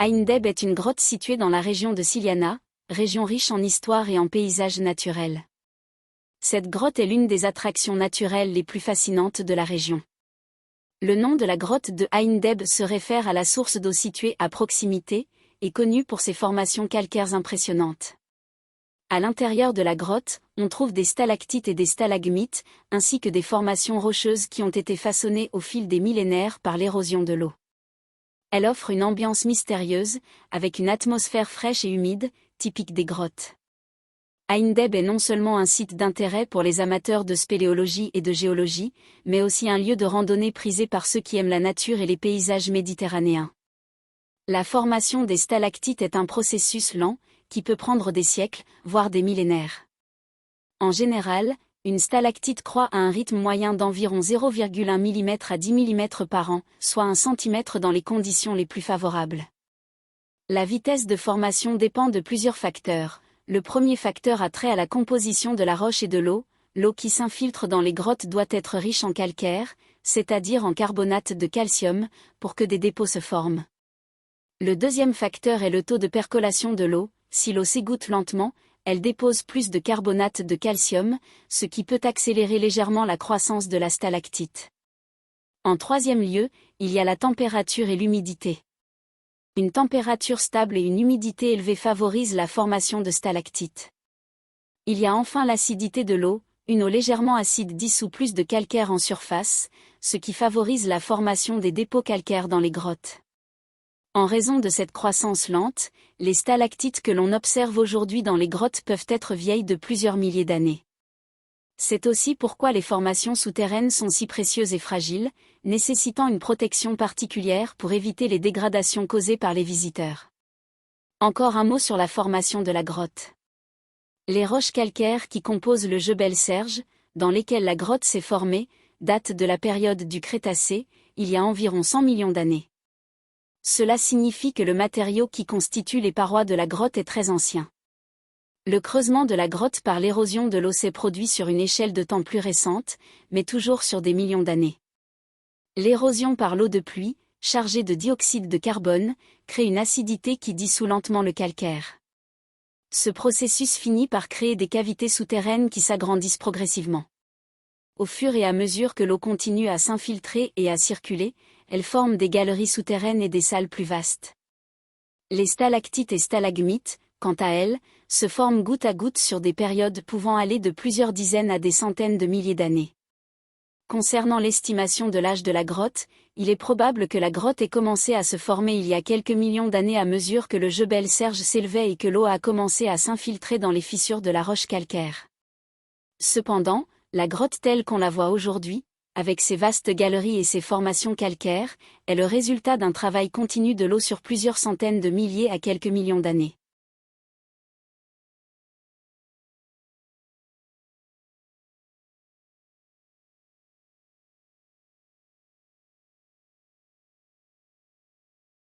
Ain Deb est une grotte située dans la région de Siliana, région riche en histoire et en paysages naturels. Cette grotte est l'une des attractions naturelles les plus fascinantes de la région. Le nom de la grotte de Ain Deb se réfère à la source d'eau située à proximité, et connue pour ses formations calcaires impressionnantes. À l'intérieur de la grotte, on trouve des stalactites et des stalagmites, ainsi que des formations rocheuses qui ont été façonnées au fil des millénaires par l'érosion de l'eau. Elle offre une ambiance mystérieuse, avec une atmosphère fraîche et humide, typique des grottes. Ain Deb est non seulement un site d'intérêt pour les amateurs de spéléologie et de géologie, mais aussi un lieu de randonnée prisé par ceux qui aiment la nature et les paysages méditerranéens. La formation des stalactites est un processus lent, qui peut prendre des siècles, voire des millénaires. En général, une stalactite croît à un rythme moyen d'environ 0,1 mm à 10 mm par an, soit 1 cm dans les conditions les plus favorables. La vitesse de formation dépend de plusieurs facteurs. Le premier facteur a trait à la composition de la roche et de l'eau. L'eau qui s'infiltre dans les grottes doit être riche en calcaire, c'est-à-dire en carbonate de calcium, pour que des dépôts se forment. Le deuxième facteur est le taux de percolation de l'eau. Si l'eau s'égoutte lentement, elle dépose plus de carbonate de calcium, ce qui peut accélérer légèrement la croissance de la stalactite. En troisième lieu, il y a la température et l'humidité. Une température stable et une humidité élevée favorisent la formation de stalactites. Il y a enfin l'acidité de l'eau, une eau légèrement acide dissout plus de calcaire en surface, ce qui favorise la formation des dépôts calcaires dans les grottes. En raison de cette croissance lente, les stalactites que l'on observe aujourd'hui dans les grottes peuvent être vieilles de plusieurs milliers d'années. C'est aussi pourquoi les formations souterraines sont si précieuses et fragiles, nécessitant une protection particulière pour éviter les dégradations causées par les visiteurs. Encore un mot sur la formation de la grotte. Les roches calcaires qui composent le Jebel Serge, dans lesquelles la grotte s'est formée, datent de la période du Crétacé, il y a environ 100 millions d'années. Cela signifie que le matériau qui constitue les parois de la grotte est très ancien. Le creusement de la grotte par l'érosion de l'eau s'est produit sur une échelle de temps plus récente, mais toujours sur des millions d'années. L'érosion par l'eau de pluie, chargée de dioxyde de carbone, crée une acidité qui dissout lentement le calcaire. Ce processus finit par créer des cavités souterraines qui s'agrandissent progressivement. Au fur et à mesure que l'eau continue à s'infiltrer et à circuler, elle forme des galeries souterraines et des salles plus vastes. Les stalactites et stalagmites, quant à elles, se forment goutte à goutte sur des périodes pouvant aller de plusieurs dizaines à des centaines de milliers d'années. Concernant l'estimation de l'âge de la grotte, il est probable que la grotte ait commencé à se former il y a quelques millions d'années à mesure que le Jebel Serge s'élevait et que l'eau a commencé à s'infiltrer dans les fissures de la roche calcaire. Cependant, la grotte telle qu'on la voit aujourd'hui, avec ses vastes galeries et ses formations calcaires, est le résultat d'un travail continu de l'eau sur plusieurs centaines de milliers à quelques millions d'années.